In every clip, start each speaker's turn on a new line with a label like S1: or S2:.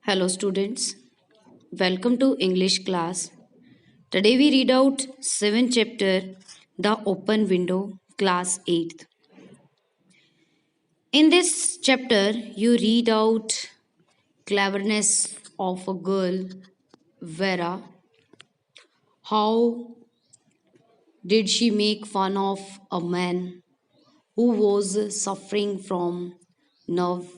S1: Hello, students. Welcome to English class. Today we read out 7th chapter, The Open Window, class 8th. In this chapter, you read out cleverness of a girl, Vera. How did she make fun of a man who was suffering from nerve?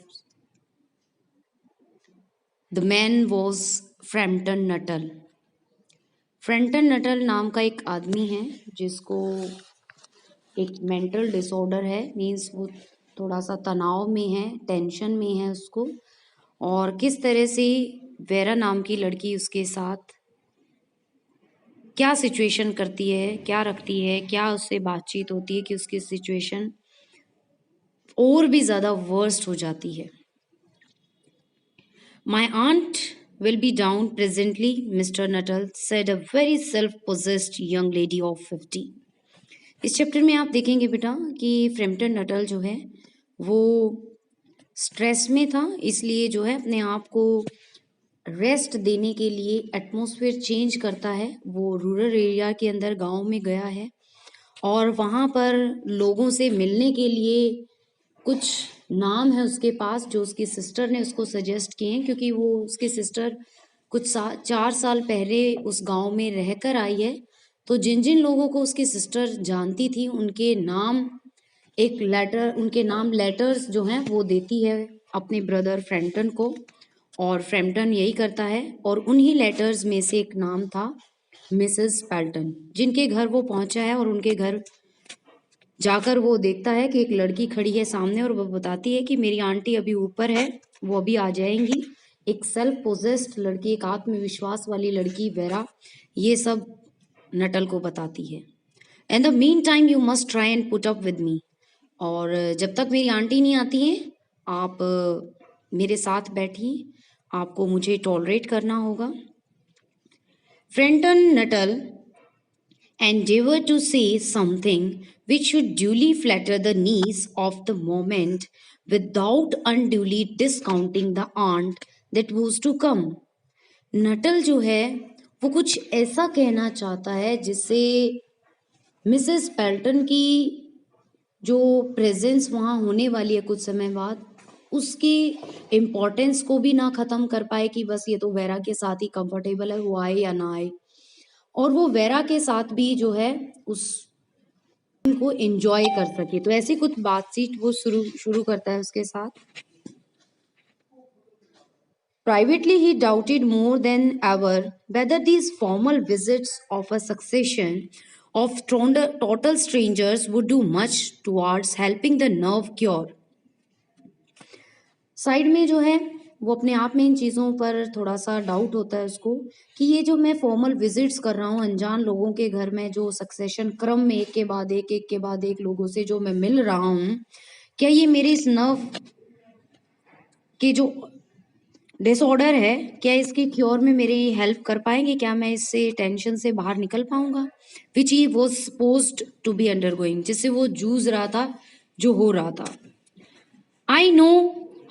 S1: The man was Frampton Nuttall. Frampton Nuttall नाम का एक आदमी है जिसको एक mental disorder है, means वो थोड़ा सा तनाव में है, टेंशन में है उसको। और किस तरह से वेरा नाम की लड़की उसके साथ क्या सिचुएशन करती है, क्या रखती है, क्या उससे बातचीत होती है कि उसकी सिचुएशन और भी ज़्यादा वर्स्ट हो जाती है। My aunt will be down presently, Mr. Nuttall said a very self-possessed young lady of 50. इस चैप्टर में आप देखेंगे बेटा कि फ्रैम्पटन नटल जो है वो स्ट्रेस में था, इसलिए जो है अपने आप को रेस्ट देने के लिए एटमॉस्फेयर चेंज करता है। वो रूरल एरिया के अंदर गांव में गया है और वहाँ पर लोगों से मिलने के लिए कुछ नाम है उसके पास जो उसकी सिस्टर ने उसको सजेस्ट किए हैं, क्योंकि वो उसकी सिस्टर कुछ 4 साल पहले उस गांव में रहकर आई है। तो जिन जिन लोगों को उसकी सिस्टर जानती थी उनके नाम उनके नाम लेटर्स जो हैं वो देती है अपने ब्रदर फ्रैम्पटन को, और फ्रैम्पटन यही करता है। और उन्हीं लेटर्स में से एक नाम था मिसेस पैल्टन, जिनके घर वो पहुंचा है और उनके घर जाकर वो देखता है कि एक लड़की खड़ी है सामने और वो बताती है कि मेरी आंटी अभी ऊपर है, वो अभी आ जाएंगी। एक सेल्फ पोजेस्ड लड़की, एक आत्मविश्वास वाली लड़की वेरा ये सब नटल को बताती है। In the mean time you must try and put up with me, और जब तक मेरी आंटी नहीं आती हैं आप मेरे साथ बैठिए, आपको मुझे टॉलरेट करना होगा। फ्रेंटन Nuttall endeavored to say something which should duly flatter the needs of the moment without unduly discounting the aunt that was to come. Nuttall जो है वो कुछ ऐसा कहना चाहता है जिससे मिसेस पैल्टन की जो प्रेजेंस वहाँ होने वाली है कुछ समय बाद उसकी इम्पोर्टेंस को भी ना ख़त्म कर पाए कि बस ये तो वेरा के साथ ही कंफर्टेबल है, वो आए या ना आए, और वो वेरा के साथ भी जो है उस को एंजॉय कर सके। तो ऐसी कुछ बातचीत वो शुरू करता है उसके साथ। Privately, he doubted more than ever whether these formal visits of a succession of total strangers would do much towards helping the nerve cure. Side में जो है वो अपने आप में इन चीज़ों पर थोड़ा सा डाउट होता है उसको कि ये जो मैं फॉर्मल विजिट्स कर रहा हूँ अनजान लोगों के घर में, जो सक्सेशन क्रम में एक के बाद एक लोगों से जो मैं मिल रहा हूँ, क्या ये मेरे इस नर्व के जो डिसऑर्डर है क्या इसकी क्योर में मेरी हेल्प कर पाएंगे, क्या मैं इससे टेंशन से बाहर निकल पाऊंगा। Which he was supposed to be undergoing, जिससे वो जूझ रहा था, जो हो रहा था। I know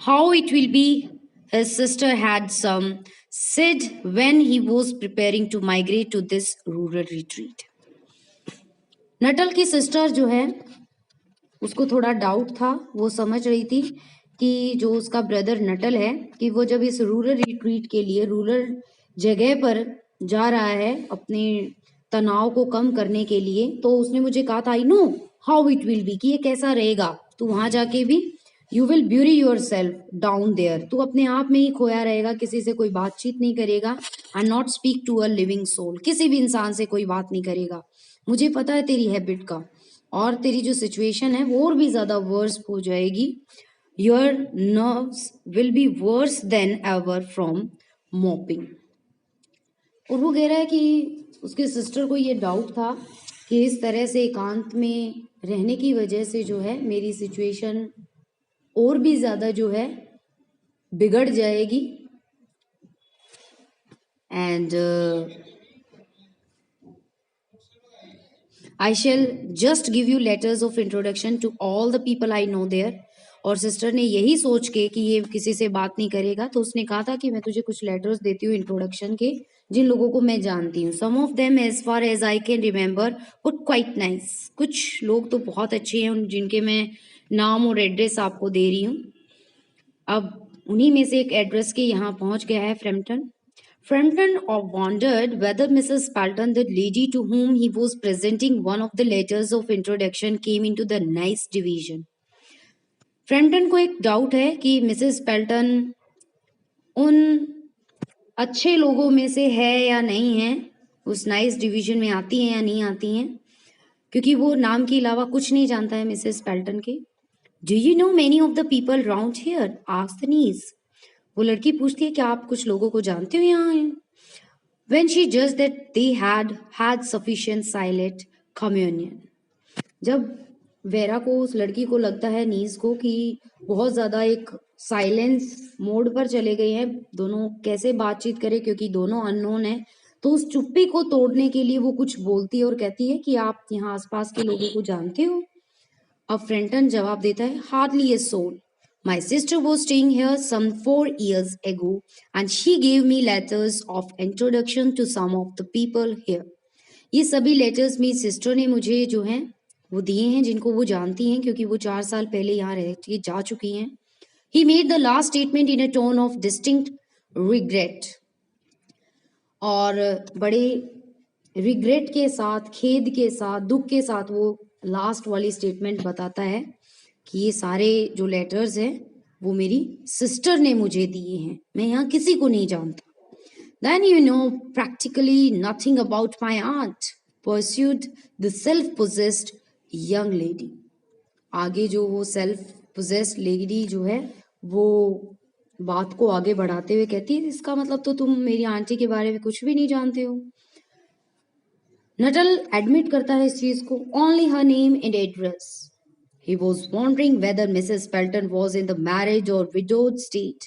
S1: how it will be, his sister had some said when he was preparing to migrate to this rural retreat. Nuttall की सिस्टर जो है उसको थोड़ा डाउट था, वो समझ रही थी कि जो उसका ब्रदर नटल है कि वो जब इस रूरल रिट्रीट के लिए रूरल जगह पर जा रहा है अपने तनाव को कम करने के लिए, तो उसने मुझे कहा था I know how it will be, कि ये कैसा रहेगा, तू वहां जाके भी you will bury yourself down there, तू अपने आप में ही खोया रहेगा, किसी से कोई बातचीत नहीं करेगा, and not speak to a living soul, किसी भी इंसान से कोई बात नहीं करेगा। मुझे पता है तेरी हैबिट का, और तेरी जो सिचुएशन है वो और भी ज्यादा वर्स हो जाएगी। Your nerves will be worse than ever from mopping. और वो कह रहा है कि उसके सिस्टर को ये डाउट था कि इस तरह से एकांत में रहने की वजह से जो है मेरी सिचुएशन और भी ज्यादा जो है बिगड़ जाएगी। And I shall just give you letters of introduction to all the people I know there. और सिस्टर ने यही सोच के कि ये किसी से बात नहीं करेगा, तो उसने कहा था कि मैं तुझे कुछ लेटर्स देती हूँ इंट्रोडक्शन के, जिन लोगों को मैं जानती हूँ. Some of them as far as I can remember but quite nice. कुछ लोग तो बहुत अच्छे हैं जिनके मैं नाम और एड्रेस आपको दे रही हूँ. अब उन्हीं में से एक एड्रेस के यहाँ पहुंच गया है Frampton. Frampton wondered whether Mrs. Spalton, the lady to whom he was presenting one of the letters of introduction, came into the nice division. Frampton को एक डाउट है कि मिसेस पेल्टन उन अच्छे लोगों में से है या नहीं है, उस नाइस डिवीजन में आती हैं या नहीं आती हैं, क्योंकि वो नाम के अलावा कुछ नहीं जानता है मिसेस पेल्टन के. Do you know many of the people round here, asked niece. वो लड़की पूछती है कि आप कुछ लोगों को जानते हो यहाँ हैं. When she judged that they had sufficient silent communion. जब वेरा को, उस लड़की को लगता है, नीस को, कि बहुत ज्यादा एक साइलेंस मोड पर चले गए हैं, दोनों कैसे बातचीत करें क्योंकि दोनों अननोन है, तो उस चुप्पी को तोड़ने के लिए वो कुछ बोलती है और कहती है कि आप यहाँ आसपास के लोगों को जानते हो. अब फ्रेंटन जवाब देता है, hardly a soul. My sister was staying here some 4 years ago and she gave me letters of introduction to some of the people here. ये सभी लेटर्स मेरी सिस्टर ने मुझे जो हैं वो दिए हैं, जिनको वो जानती हैं क्योंकि वो 4 साल पहले यहाँ रह के जा चुकी हैं. He made the last statement in a tone of distinct regret. और बड़े रिग्रेट के साथ, खेद के साथ, दुख के साथ वो लास्ट वाली स्टेटमेंट बताता है कि ये सारे जो लेटर्स हैं वो मेरी सिस्टर ने मुझे दिए हैं, मैं यहाँ किसी को नहीं जानता. Then you know practically nothing about my aunt, pursued the self-possessed young lady. आगे जो वो self-possessed lady जो है वो बात को आगे बढ़ाते हुए कहती है, इसका मतलब तो तुम मेरी आंटी के बारे में कुछ भी नहीं जानते हो. नटल एडमिट करता है इस चीज को. Only her name and address. He was wondering whether Mrs. Pelton was in the married or widowed state.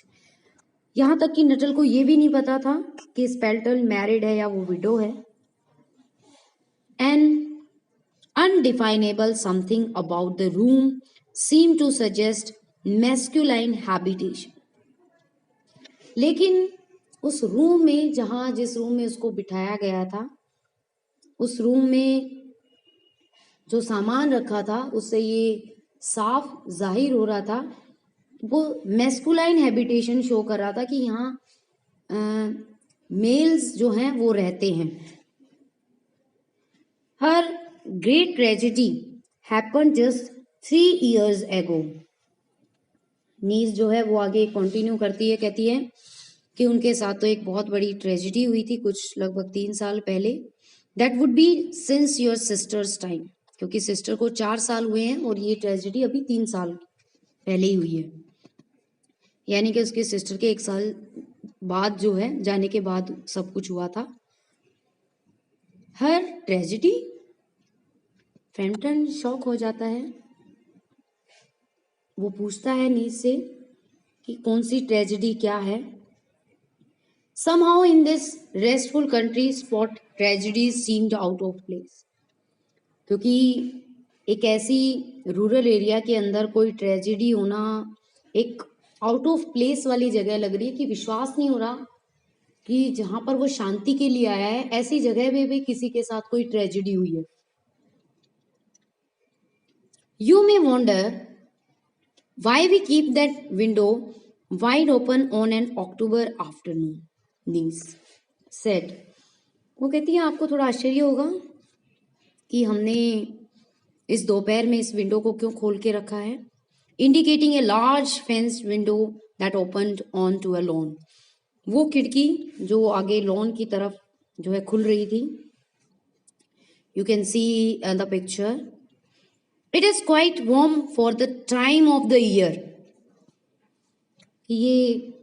S1: यहाँ तक कि नटल को ये भी नहीं पता था कि स्पेल्टन मैरिड है या वो विडो है. An undefinable something about the room seemed to suggest masculine habitation. लेकिन उस रूम में, जहाँ जिस रूम में उसको बिठाया गया था, उस रूम में जो सामान रखा था उससे ये साफ जाहिर हो रहा था, वो मैस्कुलाइन हैबिटेशन शो कर रहा था कि यहाँ मेल्स जो हैं वो रहते हैं. Her great tragedy happen just 3 years ago. Niece जो है वो आगे कंटिन्यू करती है, कहती है कि उनके साथ तो एक बहुत बड़ी ट्रेजेडी हुई थी कुछ लगभग 3 साल पहले. That would be since your sisters time, क्योंकि सिस्टर को 4 साल हुए हैं और ये ट्रेजेडी अभी 3 साल पहले ही हुई है, यानी कि उसके सिस्टर के 1 साल बाद जो है, जाने के बाद सब कुछ हुआ था. हर ट्रेजेडी. फ्रैम्पटन शॉक हो जाता है. वो पूछता है नीस से कि कौन सी ट्रेजेडी, क्या है. Somehow in this restful country spot tragedies seemed out of place. क्योंकि एक ऐसी रूरल एरिया के अंदर कोई ट्रेजेडी होना एक आउट ऑफ प्लेस वाली जगह लग रही है, कि विश्वास नहीं हो रहा कि जहां पर वो शांति के लिए आया है ऐसी जगह में भी किसी के साथ कोई ट्रेजेडी हुई है. You may wonder why we keep that window wide open on an October afternoon, Niece said. वो कहती है आपको थोड़ा आश्चर्य होगा कि हमने इस दोपहर में इस विंडो को क्यों खोल के रखा है. Indicating a large fenced window that opened on to a lawn. वो खिड़की जो आगे लॉन की तरफ जो है खुल रही थी. You can see the picture. It is quite warm for the time of the year. ये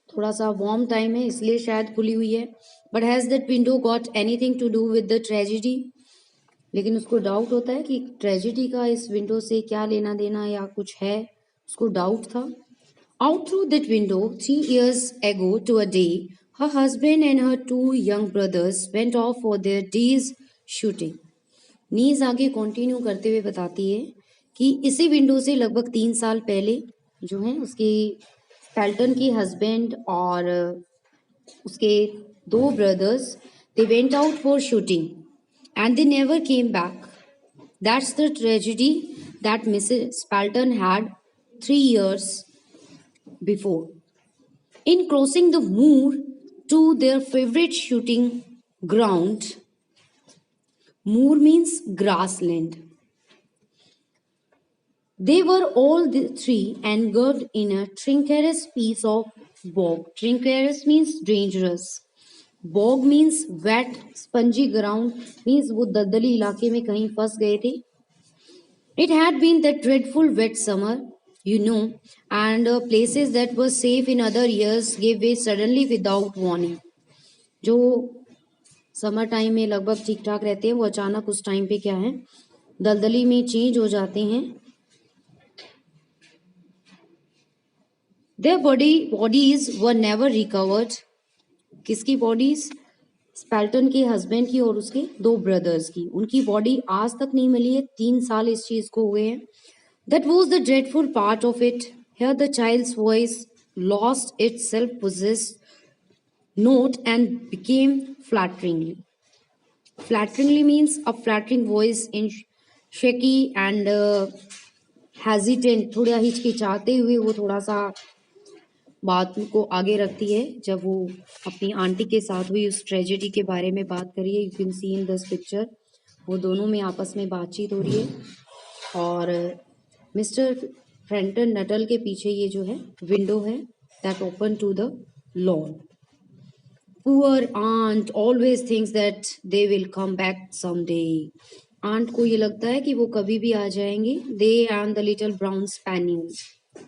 S1: थोड़ा सा वार्म टाइम है इसलिए शायद खुली हुई है. But has that window got anything to do with the tragedy. लेकिन उसको डाउट होता है कि ट्रेजेडी का इस विंडो से क्या लेना देना या कुछ है, उसको डाउट था. Out through that window 3 years ago to a day, her husband and her 2 young brothers went off for their day's shooting. नीज आगे कंटिन्यू करते हुए बताती है कि इसी विंडो से लगभग 3 साल पहले जो है उसके स्पेल्टन के हस्बैंड और उसके 2 brothers they went out for shooting and they never came back. That's the tragedy that Mrs. Spalton had 3 years before. In crossing the moor to their favorite shooting ground, moor means grassland. They were all the three engulfed in a treacherous piece of bog. Treacherous means dangerous. Bog means wet, spongy ground means वो दलदली इलाके में कहीं फंस गए थे. It had been that dreadful wet summer, and places that were safe in other years gave way suddenly without warning. जो summer time में लगभग ठीक ठाक रहते हैं वो अचानक उस टाइम पे क्या है दलदली में चेंज हो जाते हैं. Their bodies were never recovered. किसकी बॉडीज? स्पेल्टन के हस्बैंड की और उसके 2 ब्रदर्स की. उनकी बॉडी आज तक नहीं मिली है. 3 साल इस चीज को हुए हैं. That was the dreadful part of it. Here the child's voice lost its self-possessed note and became flatteringly. Flatteringly means a flattering voice in shaky and hesitant. थोड़ा हिचकिचाते हुए वो थोड़ा सा बात को आगे रखती है. जब वो अपनी आंटी के साथ हुई उस ट्रेजेडी के बारे में बात करिए. You can see in this picture वो दोनों में आपस में बातचीत हो रही है और मिस्टर फ्रेंटन नटल के पीछे ये जो है विंडो है that open to the lawn. Poor aunt always thinks that they will come back someday. Aunt को ये लगता है कि वो कभी भी आ जाएंगे. They and the little brown spaniel.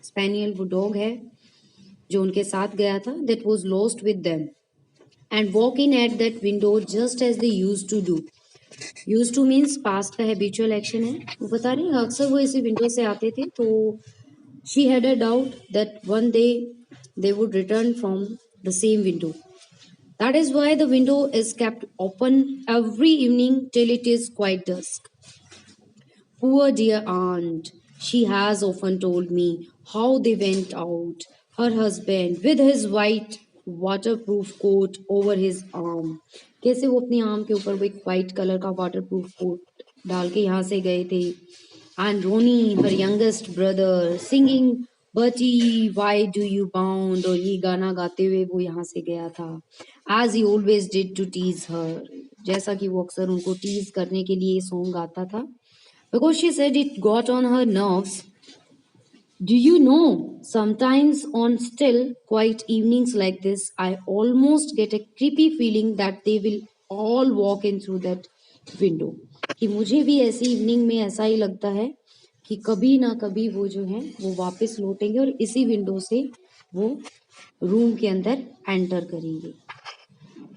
S1: Spaniel वो डॉग है जो उनके साथ गया था. That was lost with them and walk in at that window just as they used to do. Use to means past का हैबिचुअल एक्शन है. वो बता रही है अक्सर वो इसी विंडो से आते थे. तो she had a doubt that one day they would return from the same window. That is why the window is kept open every evening till it is quite dusk. Poor dear aunt, she has often told me how they went out, her husband with his white waterproof coat over his arm. कैसे वो अपनी arm के ऊपर वो एक white colour का waterproof coat डाल के यहाँ से गए थे. And Ronnie, her youngest brother, singing Bertie, why do you bound? और ये गाना गाते हुए वो यहाँ से गया था. As he always did to tease her. जैसा कि वो अक्सर उनको टीज करने के लिए सॉन्ग गाता था. Because she said it got on her nerves. Do you know, sometimes on still, quiet evenings like this, I almost get a creepy feeling that they will all walk in through that window. कि मुझे भी ऐसी evening में ऐसा ही लगता है कि कभी ना कभी वो जो है वो वापस लौटेंगे और इसी विंडो से वो रूम के अंदर एंटर करेंगे.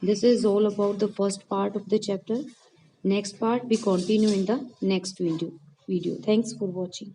S1: This is all about the first part of the chapter. Next part we continue in the next video. Thanks for watching.